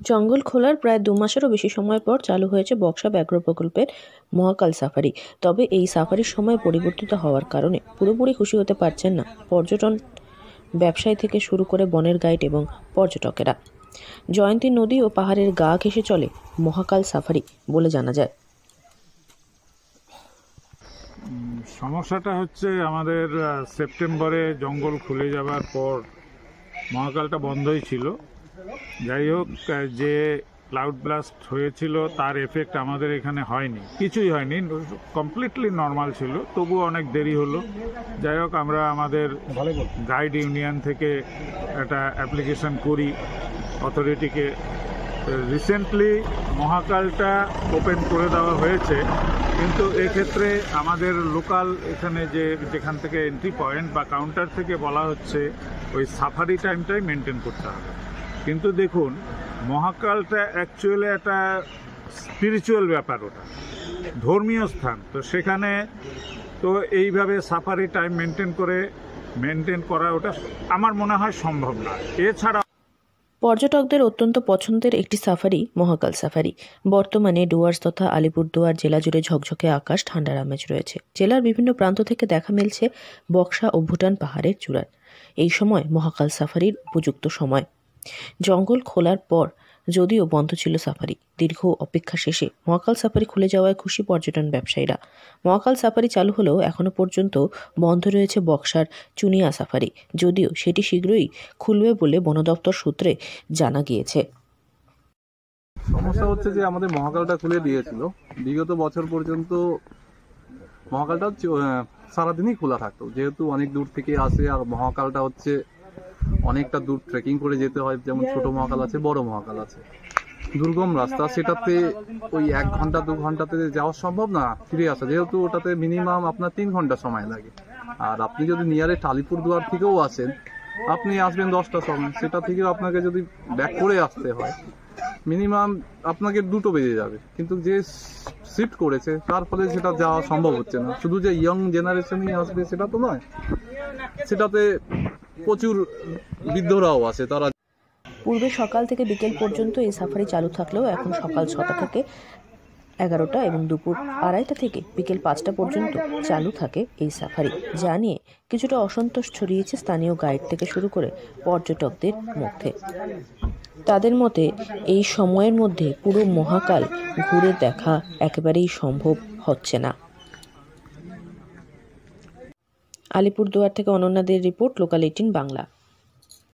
জঙ্গল খোলার প্রায় 2 মাসেরও বেশি সময় পর চালু হয়েছে বক্সা ব্যাঘ্র প্রকল্পের মহাকাল সাফারি। তবে এই সাফারির সময় পরিবর্তিত হওয়ার কারণে পুরোপুরি খুশি হতে পারছেন না পর্যটন ব্যবসায়ী থেকে শুরু করে বনের গাইড এবং পর্যটকেরা। জয়ন্তী নদী ও পাহাড়ের গা ঘেঁষে চলে মহাকাল সাফারি বলে জানা যায়। সমস্যাটা হচ্ছে আমাদের সেপ্টেম্বরে জঙ্গল খুলে যাবার পর মহাকালটা বন্ধই ছিল। যাই হোক, যে ক্লাউড ব্লাস্ট হয়েছিল তার এফেক্ট আমাদের এখানে হয়নি, কিছুই হয়নি, কমপ্লিটলি নর্মাল ছিল। তবুও অনেক দেরি হলো। যাই হোক, আমরা আমাদের গাইড ইউনিয়ন থেকে একটা অ্যাপ্লিকেশন করি অথরিটিকে। রিসেন্টলি মহাকালটা ওপেন করে দেওয়া হয়েছে, কিন্তু এক্ষেত্রে আমাদের লোকাল এখানে যেখান থেকে এন্ট্রি পয়েন্ট বা কাউন্টার থেকে বলা হচ্ছে ওই সাফারি টাইমটাই মেনটেন করতে হবে। কিন্তু দেখুন, মহাকালটা অ্যাকচুয়ালি একটা স্পিরিচুয়াল ব্যাপার, ওটা ধর্মীয় স্থান। তো সেখানে তো এইভাবে সাফারি টাইম মেনটেন করা ওটা আমার মনে হয় সম্ভব না। এছাড়া পর্যটকদের অত্যন্ত পছন্দের একটি সাফারি মহাকাল সাফারি। বর্তমানে ডুয়ার্স তথা আলিপুরদুয়ার জেলা জুড়ে ঝকঝকে আকাশ, ঠান্ডার আমেজ রয়েছে। জেলার বিভিন্ন প্রান্ত থেকে দেখা মিলছে বক্সা ও ভুটান পাহাড়ের চূড়ার। এই সময় মহাকাল সাফারির উপযুক্ত সময়। জঙ্গল খোলার পর যদিও বন্ধ ছিল সাফারি, দীর্ঘ অপেক্ষা শেষে মহাকাল সাফারি খুলে যাওয়ায় খুশি পর্যটন ব্যবসায়ীরা। মহাকাল সাফারি চালু হলেও এখনো পর্যন্ত বন্ধ রয়েছে বক্সার চুনিয়া সাফারি, যদিও সেটি শীঘ্রই খুলবে বলে বন দপ্তর সূত্রে জানা গিয়েছে। সমস্যা হচ্ছে যে আমাদের মহাকালটা খুলে দিয়েছিল, বিগত বছর পর্যন্ত মহাকালটা সারাদিনই খোলা থাকতো, যেহেতু অনেক দূর থেকে আসে। আর মহাকালটা হচ্ছে অনেকটা দূর ট্রেকিং করে যেতে হয়, যেমন ছোট মহাকাল আছে, বড় মহাকাল আছে, দুর্গম রাস্তা। সেটাতে ওই 1 ঘন্টা 2 ঘন্টাতে যাওয়া সম্ভব না ফিরে আসা, যেহেতু ওটাতে মিনিমাম আপনার 3 ঘন্টা সময় লাগে। আর আপনি যদি নিয়ারেস্ট আলিপুরদুয়ার থেকেও আসেন, আপনি আসবেন 10টার সময়, সেটা থেকেও আপনাকে যদি ব্যাক করে আসতে হয় মিনিমাম আপনাকে 2টো বেজে যাবে। কিন্তু যে শিফট করেছে তার ফলে সেটা যাওয়া সম্ভব হচ্ছে না। শুধু যে ইয়ং জেনারেশনই আসবে সেটা তো নয়, সেটাতে প্রচুর বৃদ্ধরাও আছে। তারা পূর্বে সকাল থেকে বিকেল পর্যন্ত এই সাফারি চালু থাকলেও এখন সকাল 6টা থেকে 11টা এবং দুপুর 2:30 থেকে বিকেল 5টা পর্যন্ত চালু থাকে এই সাফারি, যা নিয়ে কিছুটা অসন্তোষ ছড়িয়েছে স্থানীয় গাইড থেকে শুরু করে পর্যটকদের মধ্যে। তাদের মতে এই সময়ের মধ্যে পুরো মহাকাল ঘুরে দেখা একেবারেই সম্ভব হচ্ছে না। আলিপুরদুয়ার থেকে অনন্যাদের রিপোর্ট, লোকাল 18 বাংলা।